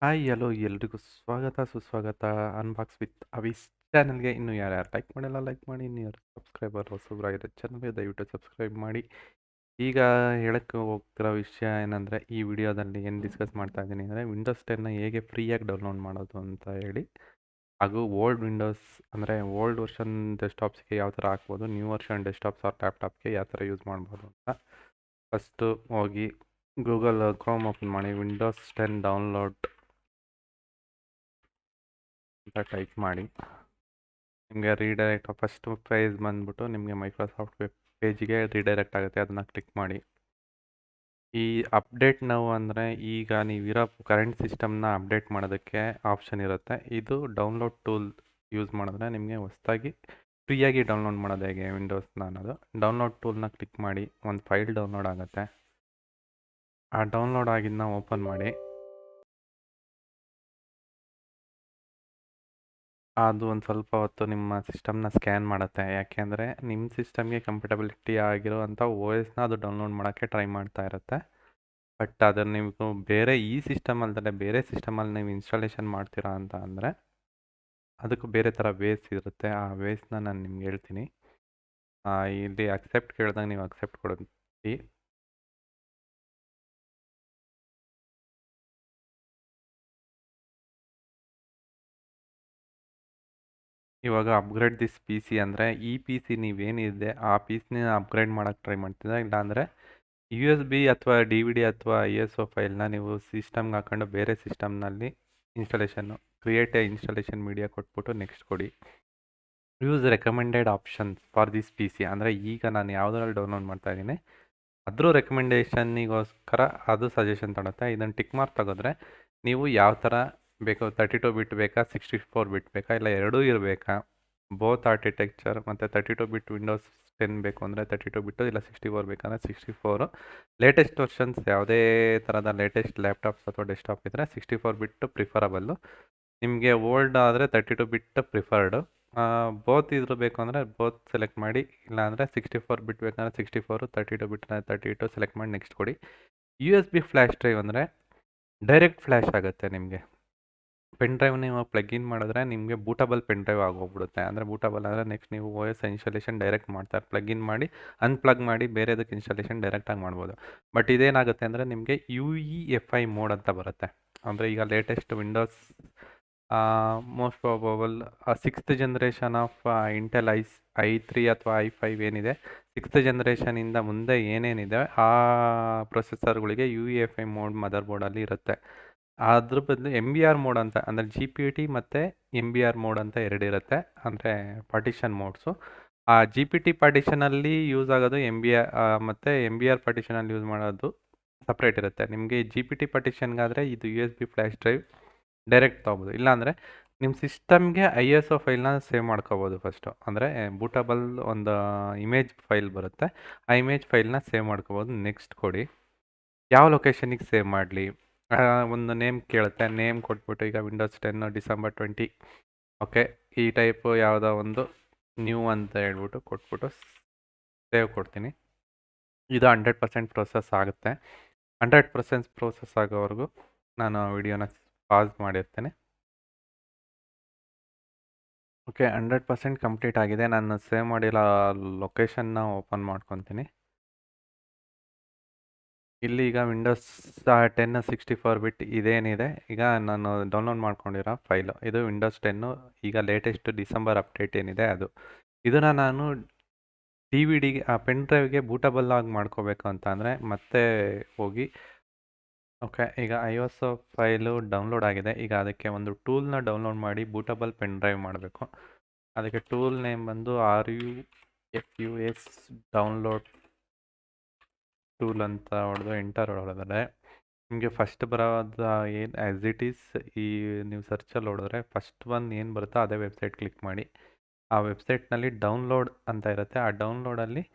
Hi hello ಎಲ್ರಿಗೂ ಸ್ವಾಗತ ಸುಸ್ವಾಗತ ಅನ್ಬಾಕ್ಸ್ ವಿತ್ ಅವಿಸ್ ಚಾನಲ್ಗೆ ಇನ್ನೂ ಯಾರ್ಯಾರು ಲೈಕ್ ಮಾಡಿಲ್ಲ ಲೈಕ್ ಮಾಡಿ, ಇನ್ನು ಯಾರು ಸಬ್ಸ್ಕ್ರೈಬರ್ ಹೊಸಬ್ರಾಗಿರೋ ಚಾನಲ್ಗೆ ದಯವಿಟ್ಟು ಸಬ್ಸ್ಕ್ರೈಬ್ ಮಾಡಿ. ಈಗ ಹೇಳಕ್ಕೆ ಹೋಗ್ತಿರೋ ವಿಷಯ ಏನಂದರೆ, ಈ ವಿಡಿಯೋದಲ್ಲಿ ಏನು ಡಿಸ್ಕಸ್ ಮಾಡ್ತಾ ಇದ್ದೀನಿ ಅಂದರೆ, ವಿಂಡೋಸ್ 10ನ ಹೇಗೆ ಫ್ರೀಯಾಗಿ ಡೌನ್ಲೋಡ್ ಮಾಡೋದು ಅಂತ ಹೇಳಿ, ಹಾಗೂ ಓಲ್ಡ್ ವಿಂಡೋಸ್ ಅಂದರೆ ಓಲ್ಡ್ ವರ್ಷನ್ ಡೆಸ್ಕ್ಟಾಪ್ಸ್ಗೆ ಯಾವ ಥರ ಹಾಕ್ಬೋದು, ನ್ಯೂ ವರ್ಷನ್ ಡೆಸ್ಕ್ಟಾಪ್ಸ್ ಆರ್ ಲ್ಯಾಪ್ಟಾಪ್ಗೆ ಯಾವ ಥರ ಯೂಸ್ ಮಾಡ್ಬೋದು ಅಂತ. ಫಸ್ಟು ಹೋಗಿ ಗೂಗಲ್ ಕ್ರೋಮ್ ಓಪನ್ ಮಾಡಿ, ವಿಂಡೋಸ್ 10 ಡೌನ್ಲೋಡ್ ಅಂತ ಟೈಪ್ ಮಾಡಿ. ನಿಮಗೆ ರೀಡೈರೆಕ್ಟ್ ಫಸ್ಟ್ ಪೇಜ್ ಬಂದ್ಬಿಟ್ಟು ನಿಮಗೆ ಮೈಕ್ರೋಸಾಫ್ಟ್ ವೆಬ್ ಪೇಜಿಗೆ ರೀಡೈರೆಕ್ಟ್ ಆಗುತ್ತೆ, ಅದನ್ನು ಕ್ಲಿಕ್ ಮಾಡಿ. ಈ ಅಪ್ಡೇಟ್ ನಾವು ಅಂದರೆ ಈಗ ನೀವಿರೋ ಕರೆಂಟ್ ಸಿಸ್ಟಮ್ನ ಅಪ್ಡೇಟ್ ಮಾಡೋದಕ್ಕೆ ಆಪ್ಷನ್ ಇರುತ್ತೆ. ಇದು ಡೌನ್ಲೋಡ್ ಟೂಲ್ ಯೂಸ್ ಮಾಡಿದ್ರೆ ನಿಮಗೆ ಹೊಸದಾಗಿ ಫ್ರೀಯಾಗಿ ಡೌನ್ಲೋಡ್ ಮಾಡೋದು ಹೇಗೆ ವಿಂಡೋಸ್ನ ಅನ್ನೋದು. ಡೌನ್ಲೋಡ್ ಟೂಲ್ನ ಕ್ಲಿಕ್ ಮಾಡಿ, ಒಂದು ಫೈಲ್ ಡೌನ್ಲೋಡ್ ಆಗುತ್ತೆ. ಆ ಡೌನ್ಲೋಡ್ ಆಗಿದ್ದನ್ನ ಓಪನ್ ಮಾಡಿ. ಅದು ಒಂದು ಸ್ವಲ್ಪ ಹೊತ್ತು ನಿಮ್ಮ ಸಿಸ್ಟಮ್ನ ಸ್ಕ್ಯಾನ್ ಮಾಡುತ್ತೆ, ಯಾಕೆಂದರೆ ನಿಮ್ಮ ಸಿಸ್ಟಮ್ಗೆ ಕಂಫರ್ಟಬಿಲಿಟಿ ಆಗಿರೋವಂಥ ಓ ಎಸ್ನ ಅದು ಡೌನ್ಲೋಡ್ ಮಾಡೋಕ್ಕೆ ಟ್ರೈ ಮಾಡ್ತಾ ಇರುತ್ತೆ. ಬಟ್ ಅದನ್ನು ನೀವು ಬೇರೆ ಈ ಸಿಸ್ಟಮ್ ಅಲ್ಲದೆ ಬೇರೆ ಸಿಸ್ಟಮಲ್ಲಿ ನೀವು ಇನ್ಸ್ಟಾಲೇಷನ್ ಮಾಡ್ತೀರಾ ಅಂತ ಅಂದರೆ ಅದಕ್ಕೂ ಬೇರೆ ಥರ ವೇಸ್ ಇರುತ್ತೆ. ಆ ವೇಸ್ನ ನಾನು ನಿಮ್ಗೆ ಹೇಳ್ತೀನಿ. ಇಲ್ಲಿ ಅಕ್ಸೆಪ್ಟ್ ಕೇಳಿದಾಗ ನೀವು ಅಕ್ಸೆಪ್ಟ್ ಕೊಡಿ. ಇವಾಗ ಅಪ್ಗ್ರೇಡ್ ದಿಸ್ ಪಿ ಸಿ ಅಂದರೆ ಈ ಪಿ ಸಿ ನೀವೇನಿದೆ ಆ ಪಿ ಸಿನ ಅಪ್ಗ್ರೇಡ್ ಮಾಡೋಕ್ಕೆ ಟ್ರೈ ಮಾಡ್ತಿದ್ದ, ಇಲ್ಲಾಂದರೆ ಯು ಎಸ್ ಬಿ ಅಥವಾ ಡಿ ವಿ ಡಿ ಅಥವಾ ಐ ಎಸ್ ಒ ಫೈಲ್ನ ನೀವು ಸಿಸ್ಟಮ್ಗೆ ಹಾಕೊಂಡು ಬೇರೆ ಸಿಸ್ಟಮ್ನಲ್ಲಿ ಇನ್ಸ್ಟಾಲೇಷನ್ನು ಕ್ರಿಯೇಟ್ ಇನ್ಸ್ಟಾಲೇಷನ್ ಮೀಡಿಯಾ ಕೊಟ್ಬಿಟ್ಟು ನೆಕ್ಸ್ಟ್ ಕೊಡಿ. Use recommended options for this P C ಅಂದರೆ ಈಗ ನಾನು ಯಾವುದ್ರಲ್ಲಿ ಡೌನ್ಲೋಡ್ ಮಾಡ್ತಾ ಇದ್ದೀನಿ ಅದ್ರ ರೆಕಮೆಂಡೇಷನ್ನಿಗೋಸ್ಕರ ಅದು ಸಜೆಷನ್ ತಗೊಳುತ್ತೆ. ಇದನ್ನು ಟಿಕ್ ಮಾರ್ಕ್ ತೆಗೆದ್ರೆ ನೀವು ಯಾವ ಥರ ಬೇಕು, 32 ಬಿಟ್ ಬೇಕಾ, 64 ಬಿಟ್ ಬೇಕಾ, ಇಲ್ಲ ಎರಡೂ ಇರಬೇಕಾ, ಬೋತ್ ಆರ್ಕಿಟೆಕ್ಚರ್ ಮತ್ತು 32 ಬಿಟ್ ವಿಂಡೋಸ್ 10 ಬೇಕು ಅಂದರೆ 32 ಬಿಟ್ಟು, ಇಲ್ಲ 64 ಬೇಕಂದರೆ 64. ಲೇಟೆಸ್ಟ್ ವರ್ಷನ್ಸ್ ಯಾವುದೇ ಥರದ ಲೇಟೆಸ್ಟ್ ಲ್ಯಾಪ್ಟಾಪ್ಸ್ ಅಥವಾ ಡೆಸ್ಕ್ಟಾಪ್ ಇದ್ದರೆ 64 ಬಿಟ್ಟು ಪ್ರಿಫರಬಲ್ಲು. ನಿಮಗೆ ಓಲ್ಡ್ ಆದರೆ 32 ಬಿಟ್ ಪ್ರಿಫರ್ಡು. ಬೋತ್ ಇದ್ರ ಬೇಕು ಅಂದರೆ ಬೋತ್ ಸೆಲೆಕ್ಟ್ ಮಾಡಿ, ಇಲ್ಲಾಂದರೆ 64 ಬಿಟ್ ಬೇಕಂದರೆ 64, 32 ಬಿಟ್ 32 ಸೆಲೆಕ್ಟ್ ಮಾಡಿ ನೆಕ್ಸ್ಟ್ ಕೊಡಿ. U S B flash drive ಅಂದರೆ ಡೈರೆಕ್ಟ್ ಫ್ಲ್ಯಾಶ್ ಆಗುತ್ತೆ. ನಿಮಗೆ ಪೆನ್ ಡ್ರೈವ್ ನೀವು ಪ್ಲಗ್ ಇನ್ ಮಾಡಿದ್ರೆ ನಿಮಗೆ ಬೂಟಬಲ್ ಪೆನ್ ಡ್ರೈವ್ ಆಗೋಗ್ಬಿಡುತ್ತೆ. ಅಂದರೆ ಬೂಟಬಲ್ ಅಂದರೆ ನೆಕ್ಸ್ಟ್ ನೀವು ಓ ಎಸ್ ಇನ್ಸ್ಟಾಲೇಷನ್ ಡೈರೆಕ್ಟ್ ಮಾಡ್ತಾರೆ, ಪ್ಲಗ್ ಇನ್ ಮಾಡಿ ಅನ್ಪ್ಲಗ್ ಮಾಡಿ ಬೇರೆದಕ್ಕೆ ಇನ್ಸ್ಟಾಲೇಷನ್ ಡೈರೆಕ್ಟಾಗಿ ಮಾಡ್ಬೋದು. ಬಟ್ ಇದೇನಾಗುತ್ತೆ ಅಂದರೆ ನಿಮಗೆ U E F I mode ಅಂತ ಬರುತ್ತೆ. ಅಂದರೆ ಈಗ latest Windows most probable 6th generation of Intel ಐ3 ಅಥವಾ ಐ5 ಏನಿದೆ, 6th ಜನರೇಷನಿಂದ ಮುಂದೆ ಏನೇನಿದೆ ಆ ಪ್ರೊಸೆಸರ್ಗಳಿಗೆ U E F I mode mother ಬೋರ್ಡಲ್ಲಿ ಇರುತ್ತೆ. ಅದ್ರ ಬದಲು ಎಮ್ ಬಿ ಆರ್ ಮೋಡ್ ಅಂತ ಅಂದರೆ ಜಿ ಪಿ ಟಿ ಮತ್ತು ಎಮ್ ಬಿ ಆರ್ ಮೋಡ್ ಅಂತ ಎರಡಿರುತ್ತೆ, ಅಂದರೆ ಪಾರ್ಟಿಷನ್ ಮೋಡ್ಸು. ಆ ಜಿ ಪಿ ಟಿ ಪಾರ್ಟಿಷನಲ್ಲಿ ಯೂಸ್ ಆಗೋದು ಎಮ್ ಬಿ ಆರ್ ಮತ್ತು ಎಮ್ ಬಿ ಆರ್ ಪಾರ್ಟಿಷನಲ್ಲಿ ಯೂಸ್ ಮಾಡೋದು ಸಪ್ರೇಟ್ ಇರುತ್ತೆ. ನಿಮಗೆ ಜಿ ಪಿ ಟಿ ಪಾರ್ಟಿಷನ್ಗಾದರೆ ಇದು U S B flash drive direct ತೊಗೋಬೋದು, ಇಲ್ಲಾಂದರೆ ನಿಮ್ಮ ಸಿಸ್ಟಮ್ಗೆ ಐ ಎಸ್ ಒ ಫೈಲ್ನ ಸೇವ್ ಮಾಡ್ಕೋಬೋದು ಫಸ್ಟು. ಅಂದರೆ ಬೂಟಬಲ್ ಒಂದು ಇಮೇಜ್ ಫೈಲ್ ಬರುತ್ತೆ, ಆ ಇಮೇಜ್ ಫೈಲ್ನ ಸೇವ್ ಮಾಡ್ಕೋಬೋದು. ನೆಕ್ಸ್ಟ್ ಕೊಡಿ. ಯಾವ ಲೊಕೇಶನಿಗೆ ಸೇವ್ ಮಾಡಲಿ, ಒಂದು ನೇಮ್ ಕೇಳುತ್ತೆ, ನೇಮ್ ಕೊಟ್ಬಿಟ್ಟು ಈಗ ವಿಂಡೋಸ್ 10 ಡಿಸೆಂಬರ್ 20, ಓಕೆ ಈ ಟೈಪು ಯಾವುದೋ ಒಂದು ನ್ಯೂ ಅಂತ ಹೇಳ್ಬಿಟ್ಟು ಕೊಟ್ಬಿಟ್ಟು ಸೇವ್ ಕೊಡ್ತೀನಿ. ಇದು 100% ಪ್ರೋಸೆಸ್ ಆಗುತ್ತೆ. 100% ಪ್ರೋಸೆಸ್ ಆಗೋವರೆಗೂ ನಾನು ವಿಡಿಯೋನ ಪಾಸ್ ಮಾಡಿರ್ತೇನೆ. ಓಕೆ 100% ಕಂಪ್ಲೀಟ್ ಆಗಿದೆ. ನಾನು ಸೇವ್ ಮಾಡಿರೋ ಲೊಕೇಶನ್ನ ಓಪನ್ ಮಾಡ್ಕೊತೀನಿ. ಇಲ್ಲಿ ಈಗ ವಿಂಡೋಸ್ 10 64 ಬಿಟ್ ಇದೇನಿದೆ, ಈಗ ನಾನು ಡೌನ್ಲೋಡ್ ಮಾಡ್ಕೊಂಡಿರೋ ಫೈಲು ಇದು ವಿಂಡೋಸ್ 10 ಈಗ ಲೇಟೆಸ್ಟ್ ಡಿಸೆಂಬರ್ ಅಪ್ಡೇಟ್ ಏನಿದೆ ಅದು. ಇದನ್ನು ನಾನು ಡಿ ವಿ ಡಿಗೆ ಪೆನ್ ಡ್ರೈವ್ಗೆ ಬೂಟಬಲ್ ಆಗಿ ಮಾಡ್ಕೋಬೇಕು ಅಂತ ಅಂದರೆ ಮತ್ತೆ ಹೋಗಿ, ಓಕೆ ಈಗ I S O file download ಆಗಿದೆ. ಈಗ ಅದಕ್ಕೆ ಒಂದು ಟೂಲ್ನ ಡೌನ್ಲೋಡ್ ಮಾಡಿ ಬೂಟಬಲ್ ಪೆನ್ ಡ್ರೈವ್ ಮಾಡಬೇಕು. ಅದಕ್ಕೆ ಟೂಲ್ ನೇಮ್ ಬಂದು RUFUS ಡೌನ್ಲೋಡ್ ಟೂಲ್ ಅಂತ ಹೊಡೆದು ಎಂಟರ್ ಹೊಡೆದ್ರೆ ನಿಮಗೆ ಫಸ್ಟ್ ಬರೋದು ಏನು ಆ್ಯಸ್ ಇಟ್ ಈಸ್ ಈ ನೀವು ಸರ್ಚಲ್ಲಿ ಹೊಡೆದ್ರೆ ಫಸ್ಟ್ ಒಂದು ಏನು ಬರುತ್ತೋ ಅದೇ ವೆಬ್ಸೈಟ್ ಕ್ಲಿಕ್ ಮಾಡಿ. ಆ ವೆಬ್ಸೈಟ್ನಲ್ಲಿ ಡೌನ್ಲೋಡ್ ಅಂತ ಇರುತ್ತೆ, ಆ ಡೌನ್ಲೋಡಲ್ಲಿ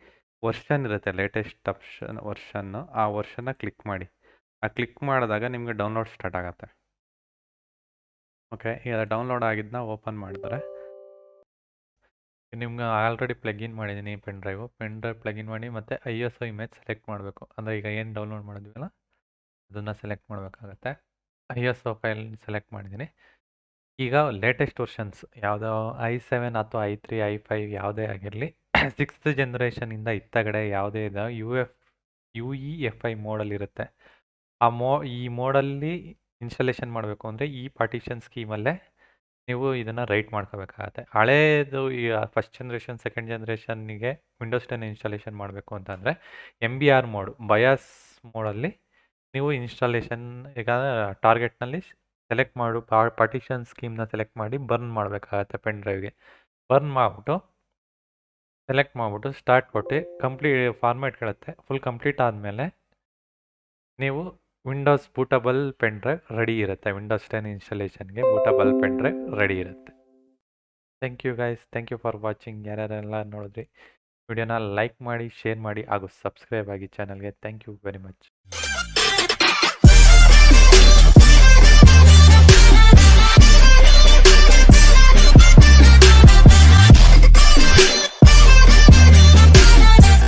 ವರ್ಷನ್ ಇರುತ್ತೆ, ಲೇಟೆಸ್ಟ್ ವರ್ಷನ್ನು, ಆ ವರ್ಷನ್ನ ಕ್ಲಿಕ್ ಮಾಡಿ. ಆ ಕ್ಲಿಕ್ ಮಾಡಿದಾಗ ನಿಮಗೆ ಡೌನ್ಲೋಡ್ ಸ್ಟಾರ್ಟ್ ಆಗುತ್ತೆ. ಓಕೆ ಈಗ ಡೌನ್ಲೋಡ್ ಆಗಿದ್ದನ್ನ ಓಪನ್ ಮಾಡಿದ್ರೆ ನಿಮ್ಗೆ ಆಲ್ರೆಡಿ ಪ್ಲಗಿನ್ ಮಾಡಿದ್ದೀನಿ ಪೆನ್ ಡ್ರೈವ್ ಪ್ಲಗಿನ್ ಮಾಡಿ ಮತ್ತು I S O image select ಮಾಡಬೇಕು. ಅಂದರೆ ಈಗ ಏನು ಡೌನ್ಲೋಡ್ ಮಾಡಿದ್ವಲ್ಲ ಅದನ್ನು ಸೆಲೆಕ್ಟ್ ಮಾಡಬೇಕಾಗತ್ತೆ. ISO ಫೈಲ್ ಸೆಲೆಕ್ಟ್ ಮಾಡಿದ್ದೀನಿ. ಈಗ ಲೇಟೆಸ್ಟ್ ವರ್ಷನ್ಸ್ ಯಾವುದೋ i7 ಅಥವಾ i3 i5 ಯಾವುದೇ ಆಗಿರಲಿ 6th ಜನರೇಷನಿಂದ ಇತ್ತಗಡೆ ಯಾವುದೇ ಇದೆ UEFI ಮೋಡಲ್ಲಿರುತ್ತೆ. ಈ ಮೋಡಲ್ಲಿ ಇನ್ಸ್ಟಾಲೇಷನ್ ಮಾಡಬೇಕು ಅಂದರೆ ಈ ಪಾರ್ಟಿಷನ್ ಸ್ಕೀಮಲ್ಲೇ ನೀವು ಇದನ್ನು ರೈಟ್ ಮಾಡ್ಕೋಬೇಕಾಗತ್ತೆ. ಹಳೇದು ಈ ಫಸ್ಟ್ ಜನ್ರೇಷನ್ ಸೆಕೆಂಡ್ ಜನ್ರೇಷನ್ನಿಗೆ ವಿಂಡೋಸ್ 10 ಇನ್ಸ್ಟಾಲೇಷನ್ ಮಾಡಬೇಕು ಅಂತಂದರೆ MBR ಮೋಡ್ ಬಯಾಸ್ ಮೋಡಲ್ಲಿ ನೀವು ಇನ್ಸ್ಟಾಲೇಷನ್ ಈಗ ಟಾರ್ಗೆಟ್ನಲ್ಲಿ ಸೆಲೆಕ್ಟ್ ಮಾಡು ಪಾರ್ಟಿಷನ್ ಸ್ಕೀಮ್ನ ಸೆಲೆಕ್ಟ್ ಮಾಡಿ ಬರ್ನ್ ಮಾಡಬೇಕಾಗತ್ತೆ ಪೆನ್ ಡ್ರೈವ್ಗೆ. ಬರ್ನ್ ಮಾಡಿಬಿಟ್ಟು ಸೆಲೆಕ್ಟ್ ಮಾಡಿಬಿಟ್ಟು ಸ್ಟಾರ್ಟ್ ಕೊಟ್ಟು ಫಾರ್ಮ್ಯಾಟ್ ಕೇಳುತ್ತೆ. ಫುಲ್ ಕಂಪ್ಲೀಟ್ ಆದಮೇಲೆ ನೀವು Windows bootable pen drive ready ಇರುತ್ತೆ. ವಿಂಡೋಸ್ 10 ಇನ್ಸ್ಟಾಲೇಷನ್ಗೆ ಬೂಟಬಲ್ ಪೆನ್ ಡ್ರೈವ್ ರೆಡಿ ಇರುತ್ತೆ. Thank you guys, thank you for watching. ಯಾರ್ಯಾರೆಲ್ಲ ನೋಡಿದ್ರಿ ವಿಡಿಯೋನ ಲೈಕ್ ಮಾಡಿ, ಶೇರ್ ಮಾಡಿ ಹಾಗೂ ಸಬ್ಸ್ಕ್ರೈಬ್ ಆಗಿ ಚಾನಲ್ಗೆ. Thank you very much.